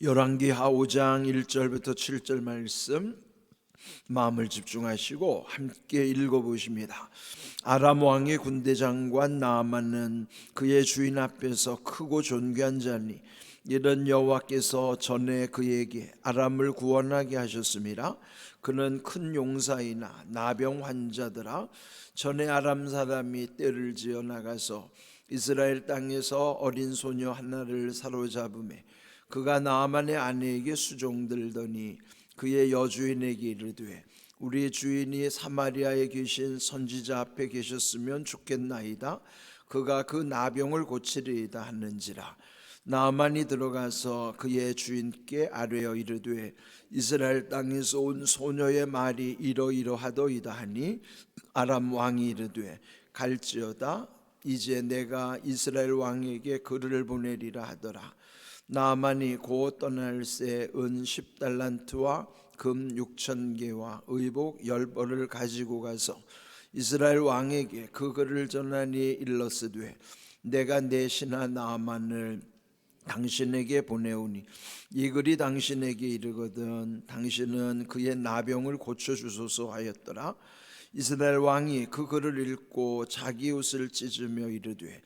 열왕기하 5장 1절부터 7절 말씀 마음을 집중하시고 함께 읽어보십니다. 아람 왕의 군대 장관 나아만은 그의 주인 앞에서 크고 존귀한 자니 이는 여호와께서 전에 그에게 아람을 구원하게 하셨습니다. 그는 큰 용사이나 나병 환자들아, 전에 아람 사람이 떼를 지어 나가서 이스라엘 땅에서 어린 소녀 하나를 사로잡음에 그가 나아만의 아내에게 수종들더니 그의 여주인에게 이르되 우리 주인이 사마리아에 계신 선지자 앞에 계셨으면 좋겠나이다. 그가 그 나병을 고치리이다 하는지라. 나아만이 들어가서 그의 주인께 아뢰어 이르되 이스라엘 땅에서 온 소녀의 말이 이러이러하도이다 하니 아람 왕이 이르되 갈지어다. 이제 내가 이스라엘 왕에게 글을 보내리라 하더라. 나아만이 곧 떠날새 은 10달란트와 금 6,000개와 의복 10벌을 가지고 가서 이스라엘 왕에게 그 글을 전하니 일렀으되 내가 내 신하 나아만을 당신에게 보내오니 이 글이 당신에게 이르거든 당신은 그의 나병을 고쳐주소서 하였더라. 이스라엘 왕이 그 글을 읽고 자기 옷을 찢으며 이르되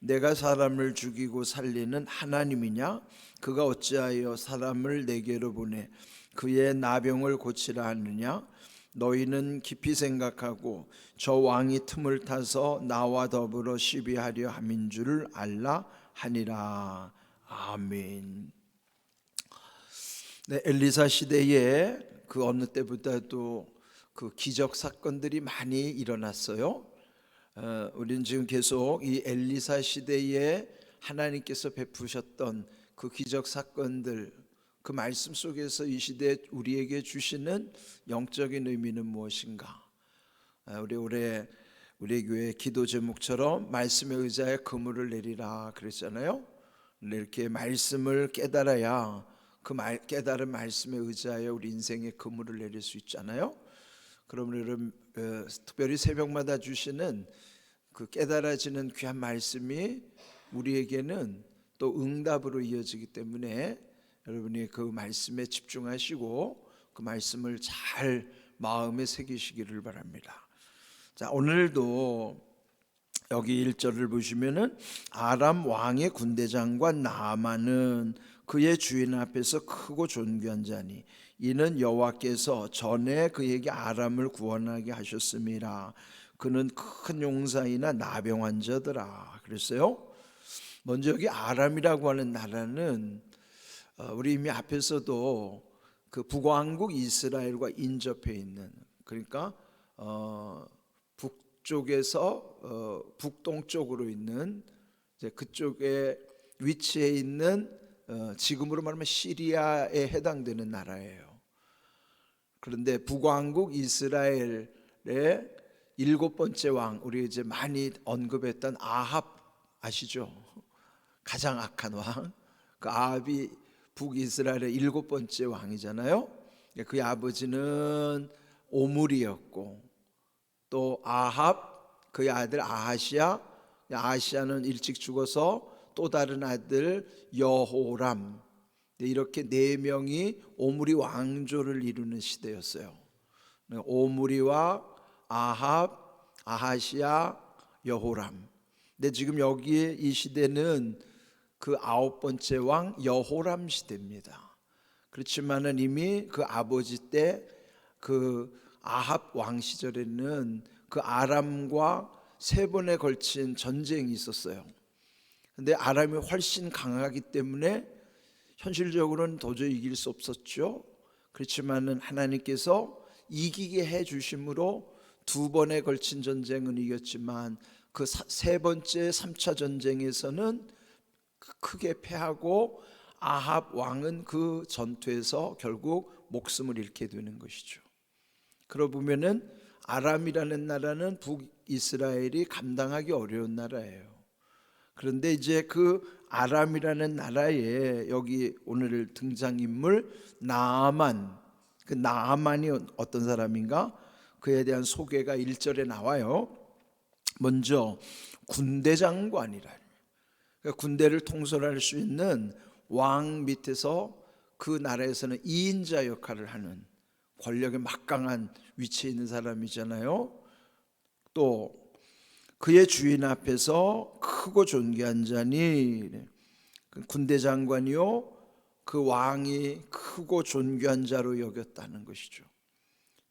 내가 사람을 죽이고 살리는 하나님이냐? 그가 어찌하여 사람을 내게로 보내 그의 나병을 고치라 하느냐? 너희는 깊이 생각하고 저 왕이 틈을 타서 나와 더불어 시비하려 함인 줄을 알라 하니라. 아멘. 네, 엘리사 시대에 그 어느 때보다도 그 기적 사건들이 많이 일어났어요. 우리는 지금 계속 이 엘리사 시대에 하나님께서 베푸셨던 그 기적 사건들, 그 말씀 속에서 이 시대에 우리에게 주시는 영적인 의미는 무엇인가? 우리 올해 우리 교회 기도 제목처럼 말씀의 의자에 그물을 내리라 그랬잖아요. 이렇게 말씀을 깨달아야 그 깨달은 말씀의 의자에 우리 인생의 그물을 내릴 수 있잖아요. 그러면 특별히 새벽마다 주시는 그 깨달아지는 귀한 말씀이 우리에게는 또 응답으로 이어지기 때문에 여러분이 그 말씀에 집중하시고 그 말씀을 잘 마음에 새기시기를 바랍니다. 자, 오늘도 여기 1절을 보시면은 아람 왕의 군대 장관 나아만은 그의 주인 앞에서 크고 존귀한 자니 이는 여호와께서 전에 그에게 아람을 구원하게 하셨음이라. 그는 큰 용사이나 나병 환자더라 그랬어요. 먼저 여기 아람이라고 하는 나라는 우리 이미 앞에서도 그 북왕국 이스라엘과 인접해 있는, 그러니까 북쪽에서 북동쪽으로 있는 그쪽에 위치해 있는 지금으로 말하면 시리아에 해당되는 나라예요. 그런데 북왕국 이스라엘의 7번째 왕, 우리 이제 많이 언급했던 아합 아시죠? 가장 악한 왕. 그 아합이 북이스라엘의 7번째 왕이잖아요. 그의 아버지는 오므리였고 또 아합, 그의 아들 아하시야, 아하시야는 일찍 죽어서 또 다른 아들 여호람, 이렇게 4명이 오므리 왕조를 이루는 시대였어요. 오므리와 아합, 아하시야, 여호람. 근데 지금 여기에 이 시대는 그 9번째 왕 여호람 시대입니다. 그렇지만은 이미 그 아버지 때 그 아합 왕 시절에는 그 아람과 3번에 걸친 전쟁이 있었어요. 근데 아람이 훨씬 강하기 때문에 현실적으로는 도저히 이길 수 없었죠. 그렇지만은 하나님께서 이기게 해 주심으로 2번에 걸친 전쟁은 이겼지만 그 3번째 3차 전쟁에서는 크게 패하고 아합 왕은 그 전투에서 결국 목숨을 잃게 되는 것이죠. 그러고 보면은 아람이라는 나라는 북이스라엘이 감당하기 어려운 나라예요. 그런데 이제 그 아람이라는 나라에 여기 오늘 등장인물 나아만, 그 나아만이 어떤 사람인가? 그에 대한 소개가 1절에 나와요. 먼저 군대 장관이라, 그러니까 군대를 통솔할 수 있는 왕 밑에서 그 나라에서는 2인자 역할을 하는 권력의 막강한 위치에 있는 사람이잖아요. 또 그의 주인 앞에서 크고 존귀한 자니, 그 군대 장관이요 그 왕이 크고 존귀한 자로 여겼다는 것이죠.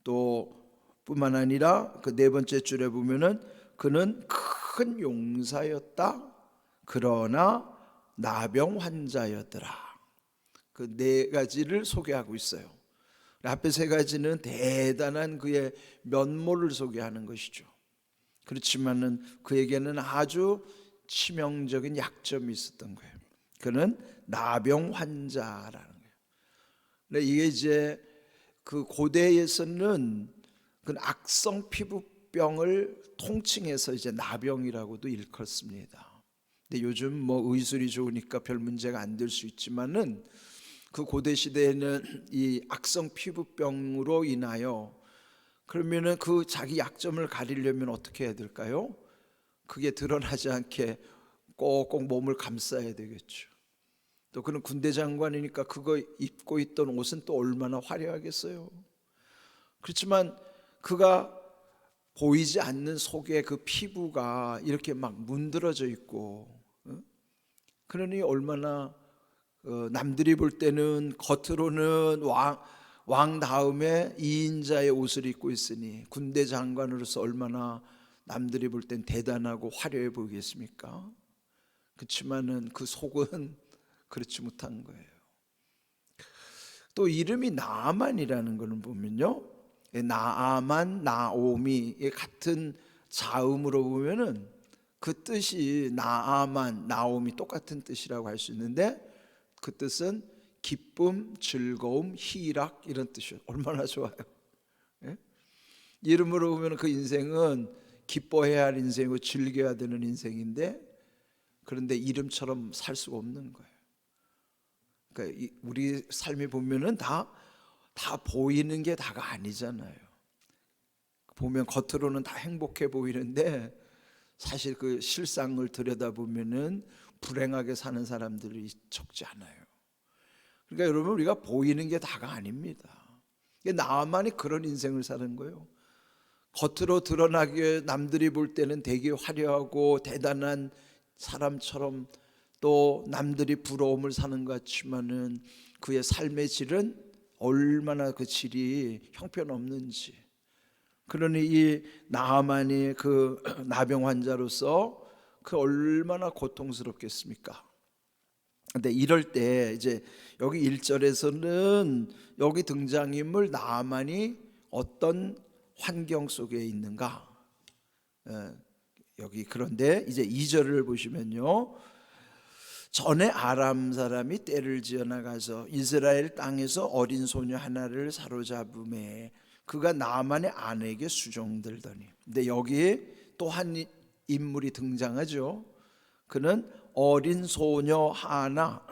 또 뿐만 아니라 그 네 번째 줄에 보면은 그는 큰 용사였다. 그러나 나병 환자였더라. 그 네 가지를 소개하고 있어요. 앞에 세 가지는 대단한 그의 면모를 소개하는 것이죠. 그렇지만은 그에게는 아주 치명적인 약점이 있었던 거예요. 그는 나병 환자라는 거예요. 근데 이게 이제 그 고대에서는 그 악성 피부병을 통칭해서 이제 나병이라고도 일컫습니다. 근데 요즘 뭐 의술이 좋으니까 별 문제가 안 될 수 있지만은 그 고대 시대에는 이 악성 피부병으로 인하여 그러면은 그 자기 약점을 가리려면 어떻게 해야 될까요? 그게 드러나지 않게 꼭꼭 몸을 감싸야 되겠죠. 또 그는 군대 장관이니까 그거 입고 있던 옷은 또 얼마나 화려하겠어요. 그렇지만 그가 보이지 않는 속에 그 피부가 이렇게 막 문드러져 있고, 그러니 얼마나 남들이 볼 때는 겉으로는 왕 다음에 2인자의 옷을 입고 있으니 군대 장관으로서 얼마나 남들이 볼 땐 대단하고 화려해 보이겠습니까? 그렇지만은 그 속은 그렇지 못한 거예요. 또 이름이 나아만이라는 것을 보면요, 나아만, 나오미 같은 자음으로 보면은 그 뜻이 나아만, 나오미 똑같은 뜻이라고 할 수 있는데 그 뜻은 기쁨, 즐거움, 희락 이런 뜻이에요. 얼마나 좋아요. 예? 이름으로 보면 그 인생은 기뻐해야 할 인생이고 즐겨야 되는 인생인데 그런데 이름처럼 살 수가 없는 거예요. 그러니까 우리 삶이 보면은 다 보이는 게 다가 아니잖아요. 보면 겉으로는 다 행복해 보이는데 사실 그 실상을 들여다보면은 불행하게 사는 사람들이 적지 않아요. 그러니까 여러분 우리가 보이는 게 다가 아닙니다. 나만이 그런 인생을 사는 거예요. 겉으로 드러나게 남들이 볼 때는 되게 화려하고 대단한 사람처럼 또 남들이 부러움을 사는 것 같지만은 그의 삶의 질은 얼마나 그 질이 형편없는지. 그러니 이 나아만이 그 나병 환자로서 그 얼마나 고통스럽겠습니까? 근데 이럴 때 이제 여기 1절에서는 여기 등장인물 나아만이 어떤 환경 속에 있는가? 여기 그런데 이제 2절을 보시면요, 전에 아람 사람이 떼를 지어 나가서 이스라엘 땅에서 어린 소녀 하나를 사로잡음에 그가 나아만의 아내에게 수종들더니. 근데 여기에 또 한 인물이 등장하죠. 그는 어린 소녀 하나.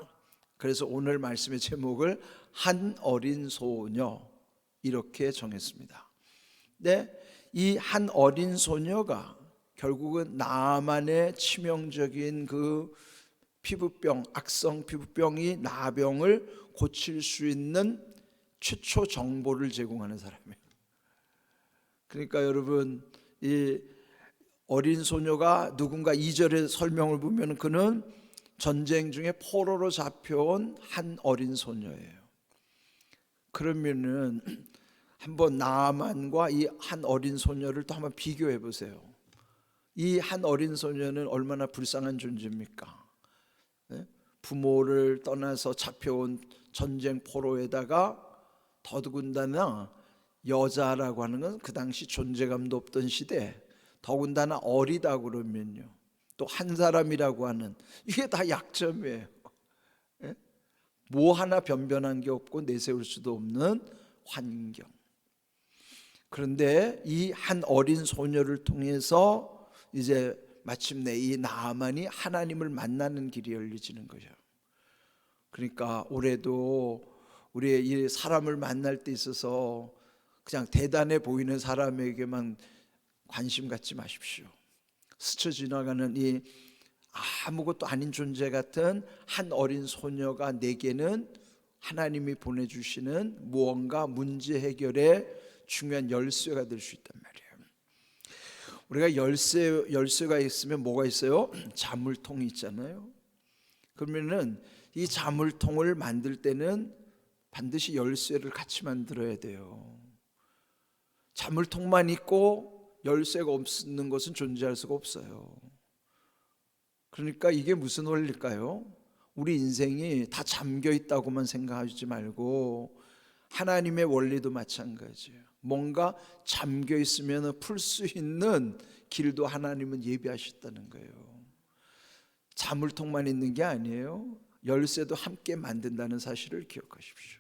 그래서 오늘 말씀의 제목을 한 어린 소녀 이렇게 정했습니다. 근데 이 한 어린 소녀가 결국은 나아만의 치명적인 그 피부병, 악성 피부병이 나병을 고칠 수 있는 최초 정보를 제공하는 사람이에요. 그러니까 여러분 이 어린 소녀가 누군가 2절의 설명을 보면 그는 전쟁 중에 포로로 잡혀온 한 어린 소녀예요. 그러면은 한번 나아만과 이 한 어린 소녀를 또 한번 비교해 보세요. 이 한 어린 소녀는 얼마나 불쌍한 존재입니까? 부모를 떠나서 잡혀온 전쟁 포로에다가 더더군다나 여자라고 하는 건 그 당시 존재감도 없던 시대, 더군다나 어리다 그러면요 또 한 사람이라고 하는, 이게 다 약점이에요. 뭐 하나 변변한 게 없고 내세울 수도 없는 환경. 그런데 이 한 어린 소녀를 통해서 이제 마침내 이 나아만이 하나님을 만나는 길이 열려지는 거죠. 그러니까 올해도 우리의 이 사람을 만날 때 있어서 그냥 대단해 보이는 사람에게만 관심 갖지 마십시오. 스쳐 지나가는 이 아무것도 아닌 존재 같은 한 어린 소녀가 내게는 하나님이 보내주시는 무언가 문제 해결의 중요한 열쇠가 될 수 있단 말이에요. 우리가 열쇠가 있으면 뭐가 있어요? 자물통이 있잖아요. 그러면은 이 자물통을 만들 때는 반드시 열쇠를 같이 만들어야 돼요. 자물통만 있고 열쇠가 없는 것은 존재할 수가 없어요. 그러니까 이게 무슨 원리일까요? 우리 인생이 다 잠겨 있다고만 생각하지 말고 하나님의 원리도 마찬가지예요. 뭔가 잠겨 있으면 풀 수 있는 길도 하나님은 예비하셨다는 거예요. 자물통만 있는 게 아니에요. 열쇠도 함께 만든다는 사실을 기억하십시오.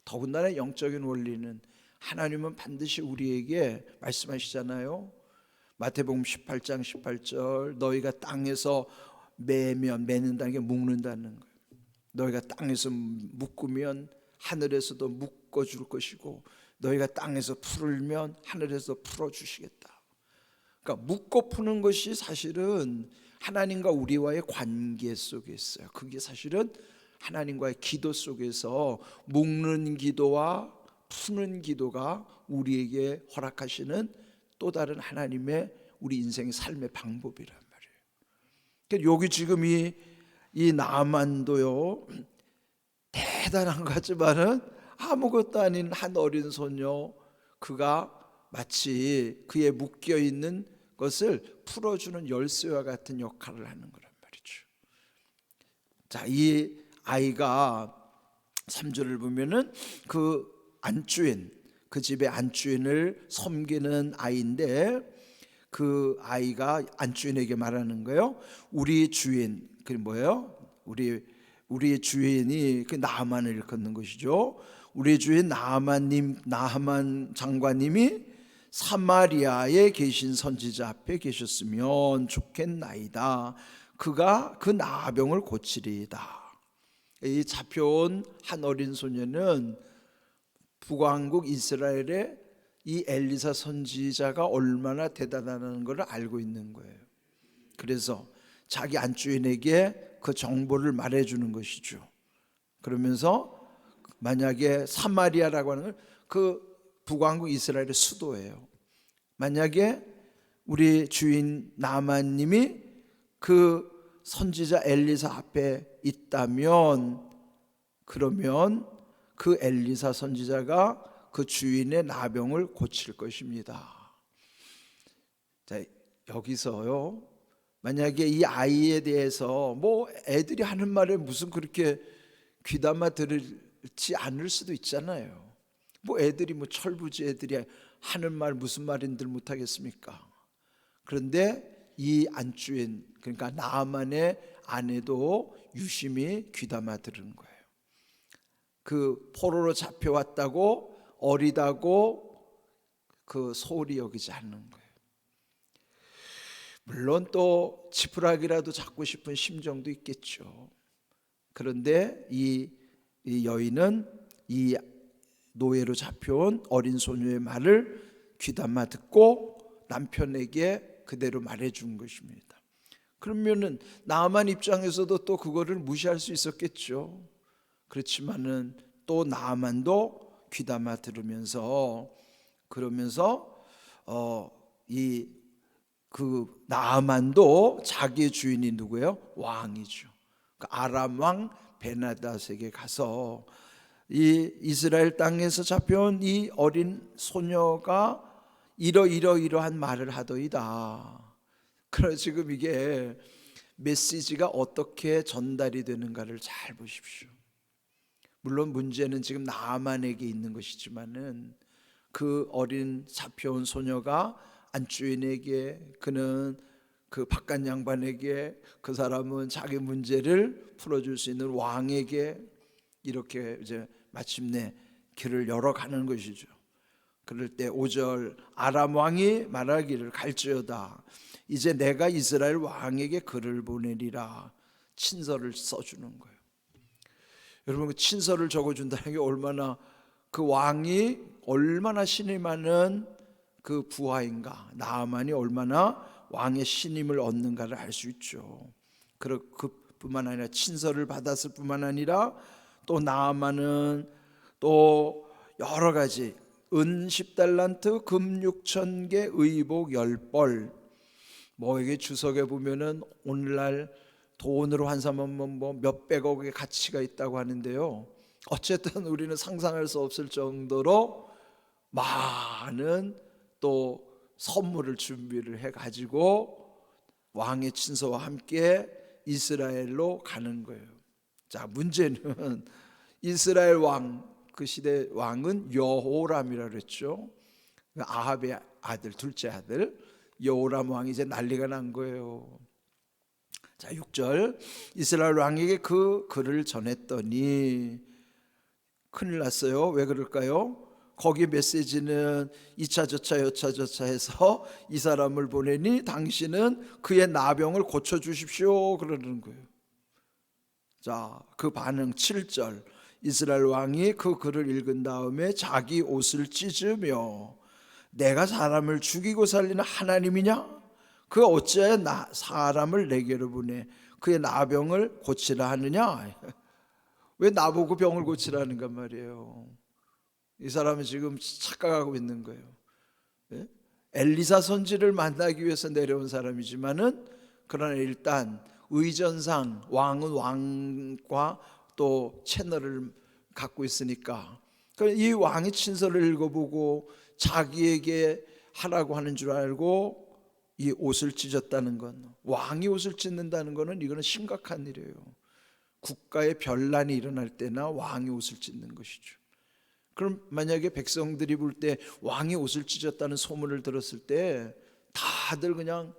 더군다나 영적인 원리는 하나님은 반드시 우리에게 말씀하시잖아요. 마태복음 18장 18절, 너희가 땅에서 매는다는 게 묶는다는 거예요. 너희가 땅에서 묶으면 하늘에서도 묶어줄 것이고 너희가 땅에서 풀면 하늘에서 풀어주시겠다. 그러니까 묶고 푸는 것이 사실은 하나님과 우리와의 관계 속에 있어요. 그게 사실은 하나님과의 기도 속에서 묶는 기도와 푸는 기도가 우리에게 허락하시는 또 다른 하나님의 우리 인생의 삶의 방법이란 말이에요. 그러니까 여기 지금 이 나만도요, 대단한 거지만은 아무것도 아닌 한 어린 소녀, 그가 마치 그의 묶여 있는 것을 풀어주는 열쇠와 같은 역할을 하는 거란 말이죠. 자, 이 아이가 3절을 보면은 그 안주인, 그 집의 안주인을 섬기는 아이인데 그 아이가 안주인에게 말하는 거예요. 우리 주인, 그게 뭐예요? 우리 주인이 그 나아만을 일컫는 것이죠. 우리 주인 나아만 장관님이 사마리아에 계신 선지자 앞에 계셨으면 좋겠나이다. 그가 그 나병을 고치리이다. 이 잡혀온 한 어린 소녀는 북왕국 이스라엘의 이 엘리사 선지자가 얼마나 대단하다는 것을 알고 있는 거예요. 그래서 자기 안주인에게 그 정보를 말해주는 것이죠. 그러면서 만약에 사마리아라고 하는 건 그 북왕국 이스라엘의 수도예요. 만약에 우리 주인 나아만님이 그 선지자 엘리사 앞에 있다면 그러면 그 엘리사 선지자가 그 주인의 나병을 고칠 것입니다. 자, 여기서요, 만약에 이 아이에 대해서 뭐 애들이 하는 말에 무슨 그렇게 귀담아 들을지 않을 수도 있잖아요. 뭐 애들이 뭐 철부지 애들이 하는 말 무슨 말인들 못하겠습니까? 그런데 이 안주인, 그러니까 나아만의 아내도 유심히 귀담아 들은 거예요. 그 포로로 잡혀왔다고 어리다고 그 소홀히 여기지 않는 거예요. 물론 또 지푸라기라도 잡고 싶은 심정도 있겠죠. 그런데 이 여인은 이 노예로 잡혀온 어린 소녀의 말을 귀담아 듣고 남편에게 그대로 말해준 것입니다. 그러면은 나아만 입장에서도 또 그거를 무시할 수 있었겠죠. 그렇지만은 또 나아만도 귀담아 들으면서 그러면서 이 그 나아만도 자기의 주인이 누구예요? 왕이죠. 그 아람 왕 베나닷에게 가서 이 이스라엘 땅에서 잡혀온 이 어린 소녀가 이러한 말을 하더이다. 그래서 지금 이게 메시지가 어떻게 전달이 되는가를 잘 보십시오. 물론 문제는 지금 나아만에게 있는 것이지만은 그 어린 잡혀온 소녀가 안주인에게, 그는 그 바깥 양반에게, 그 사람은 자기 문제를 풀어줄 수 있는 왕에게 이렇게 이제 마침내 길을 열어가는 것이죠. 그럴 때 5절 아람 왕이 말하기를 갈지어다 이제 내가 이스라엘 왕에게 글을 보내리라. 친서를 써주는 거예요. 여러분, 그 친서를 적어준다는 게 얼마나, 그 왕이 얼마나 신이 많은 그 부하인가, 나아만이 얼마나 왕의 신임을 얻는가를 알 수 있죠. 그뿐만 아니라 친서를 받았을 뿐만 아니라 또 나아만은 또 여러 가지 은 10달란트, 금 6,000개, 의복 10벌. 뭐 이게 주석에 보면은 오늘날 돈으로 환산하면 뭐 몇백억의 가치가 있다고 하는데요. 어쨌든 우리는 상상할 수 없을 정도로 많은 또 선물을 준비를 해가지고 왕의 친서와 함께 이스라엘로 가는 거예요. 자, 문제는 이스라엘 왕, 그 시대 왕은 여호람이라 그랬죠. 아합의 아들, 둘째 아들 여호람 왕이 이제 난리가 난 거예요. 자, 6절 이스라엘 왕에게 그 글을 전했더니 큰일 났어요. 왜 그럴까요? 거기 메시지는 이차 저차 여차 저차 해서 이 사람을 보내니 당신은 그의 나병을 고쳐주십시오 그러는 거예요. 자, 그 반응 7절 이스라엘 왕이 그 글을 읽은 다음에 자기 옷을 찢으며 내가 사람을 죽이고 살리는 하나님이냐? 그 어찌하여 사람을 내게로 보내 그의 나병을 고치라 하느냐? 왜 나보고 병을 고치라는가 말이에요. 이 사람은 지금 착각하고 있는 거예요. 엘리사 선지를 만나기 위해서 내려온 사람이지만은 그러나 일단 의전상 왕은 왕과 또 채널을 갖고 있으니까 이 왕의 친서를 읽어보고 자기에게 하라고 하는 줄 알고 이 옷을 찢었다는 건, 왕이 옷을 찢는다는 것은 이거는 심각한 일이에요. 국가의 변란이 일어날 때나 왕이 옷을 찢는 것이죠. 그럼 만약에 백성들이 볼 때 왕이 옷을 찢었다는 소문을 들었을 때 다들 그냥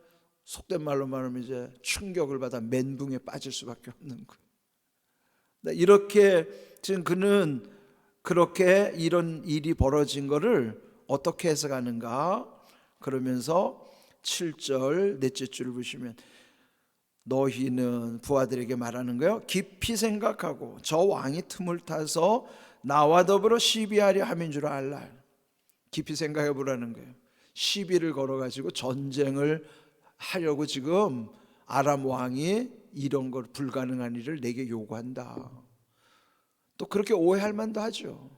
속된 말로 말하면 이제 충격을 받아 멘붕에 빠질 수밖에 없는 거예요. 이렇게 지금 그는 그렇게 이런 일이 벌어진 거를 어떻게 해석하는가? 그러면서 7절 넷째 줄을 보시면 너희는 부하들에게 말하는 거예요. 깊이 생각하고 저 왕이 틈을 타서 나와 더불어 시비하려 함인 줄 알라. 깊이 생각해 보라는 거예요. 시비를 걸어가지고 전쟁을 하려고 지금 아람 왕이 이런 걸 불가능한 일을 내게 요구한다. 또 그렇게 오해할 만도 하죠.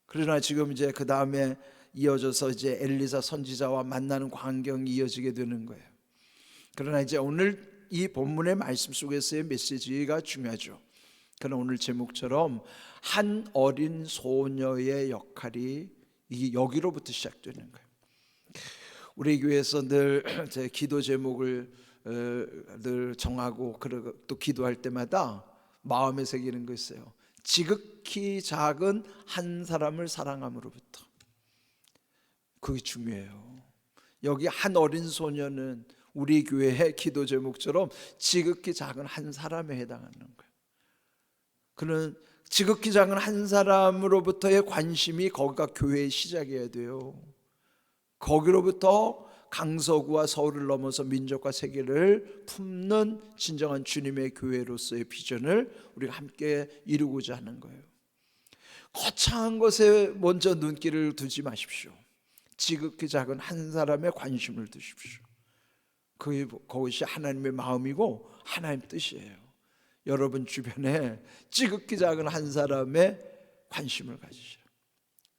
그러나 지금 이제 그 다음에 이어져서 이제 엘리사 선지자와 만나는 광경이 이어지게 되는 거예요. 그러나 이제 오늘 이 본문의 말씀 속에서의 메시지가 중요하죠. 그러나 오늘 제목처럼 한 어린 소녀의 역할이 여기로부터 시작되는 거예요. 우리 교회에서 늘 제 기도 제목을 늘 정하고 또 기도할 때마다 마음에 새기는 거 있어요. 지극히 작은 한 사람을 사랑함으로부터. 그게 중요해요. 여기 한 어린 소녀는 우리 교회의 기도 제목처럼 지극히 작은 한 사람에 해당하는 거예요. 그는 지극히 작은 한 사람으로부터의 관심이 거기가 교회의 시작이어야 돼요. 거기로부터 강서구와 서울을 넘어서 민족과 세계를 품는 진정한 주님의 교회로서의 비전을 우리가 함께 이루고자 하는 거예요. 거창한 것에 먼저 눈길을 두지 마십시오. 지극히 작은 한 사람의 관심을 두십시오. 그것이 하나님의 마음이고 하나님 뜻이에요. 여러분 주변에 지극히 작은 한 사람의 관심을 가지시오.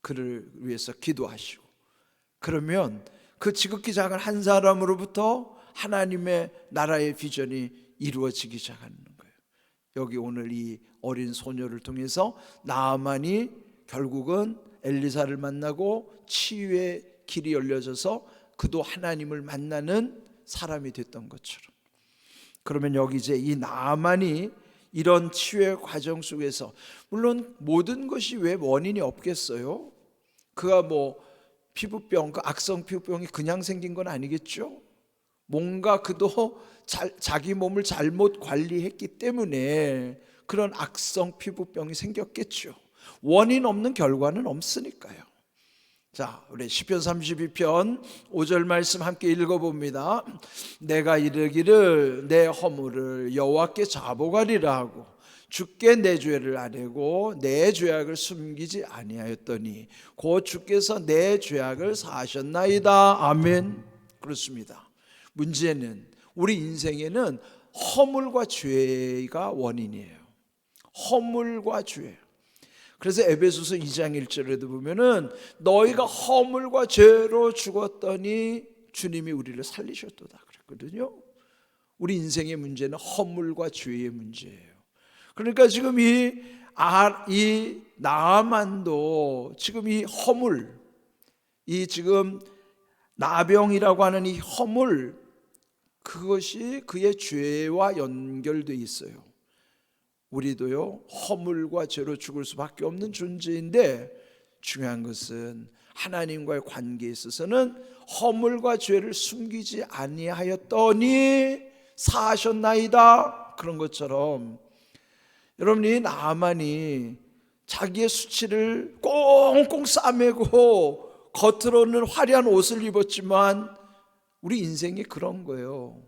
그를 위해서 기도하시고, 그러면 그 지극히 작은 한 사람으로부터 하나님의 나라의 비전이 이루어지기 시작하는 거예요. 여기 오늘 이 어린 소녀를 통해서 나아만이 결국은 엘리사를 만나고 치유의 길이 열려져서 그도 하나님을 만나는 사람이 됐던 것처럼, 그러면 여기 이제 이 나아만이 이런 치유의 과정 속에서, 물론 모든 것이 왜 원인이 없겠어요? 그가 뭐 피부병, 그 악성 피부병이 그냥 생긴 건 아니겠죠? 뭔가 그도 자기 몸을 잘못 관리했기 때문에 그런 악성 피부병이 생겼겠죠. 원인 없는 결과는 없으니까요. 자, 우리 시편 32편 5절 말씀 함께 읽어봅니다. 내가 이르기를 내 허물을 여호와께 자복하리라 하고 주께 내 죄를 아뢰고 내 죄악을 숨기지 아니하였더니 곧 주께서 내 죄악을 사하셨나이다. 아멘. 그렇습니다. 문제는 우리 인생에는 허물과 죄가 원인이에요. 허물과 죄. 그래서 에베소서 2장 1절에도 보면은 너희가 허물과 죄로 죽었더니 주님이 우리를 살리셨도다 그랬거든요. 우리 인생의 문제는 허물과 죄의 문제예요. 그러니까 지금 이 나아만도 지금 이 허물, 이 지금 나병이라고 하는 이 허물, 그것이 그의 죄와 연결되어 있어요. 우리도요, 허물과 죄로 죽을 수밖에 없는 존재인데, 중요한 것은 하나님과의 관계에 있어서는 허물과 죄를 숨기지 아니하였더니 사하셨나이다. 그런 것처럼 여러분이 나아만이 자기의 수치를 꽁꽁 싸매고 겉으로는 화려한 옷을 입었지만 우리 인생이 그런 거예요.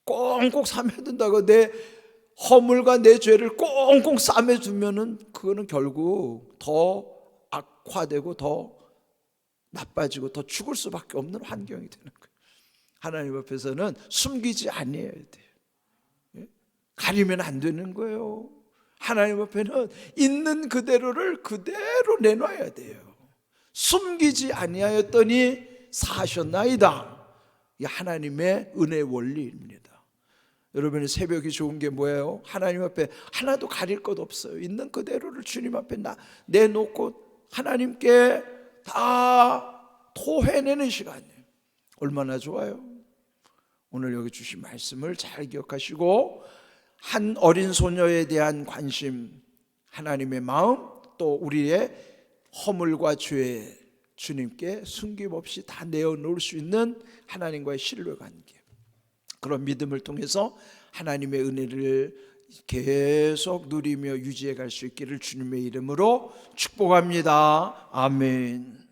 꽁꽁 싸매둔다고 내 허물과 내 죄를 꽁꽁 싸매두면은 그거는 결국 더 악화되고 더 나빠지고 더 죽을 수밖에 없는 환경이 되는 거예요. 하나님 앞에서는 숨기지 아니해야 돼요. 가리면 안 되는 거예요. 하나님 앞에는 있는 그대로를 그대로 내놔야 돼요. 숨기지 아니하였더니 사하셨나이다. 이 하나님의 은혜의 원리입니다. 여러분의 새벽이 좋은 게 뭐예요? 하나님 앞에 하나도 가릴 것 없어요. 있는 그대로를 주님 앞에 내놓고 하나님께 다 토해내는 시간이에요. 얼마나 좋아요. 오늘 여기 주신 말씀을 잘 기억하시고 한 어린 소녀에 대한 관심, 하나님의 마음, 또 우리의 허물과 죄 주님께 숨김없이 다 내어놓을 수 있는 하나님과의 신뢰관계, 그런 믿음을 통해서 하나님의 은혜를 계속 누리며 유지해 갈 수 있기를 주님의 이름으로 축복합니다. 아멘.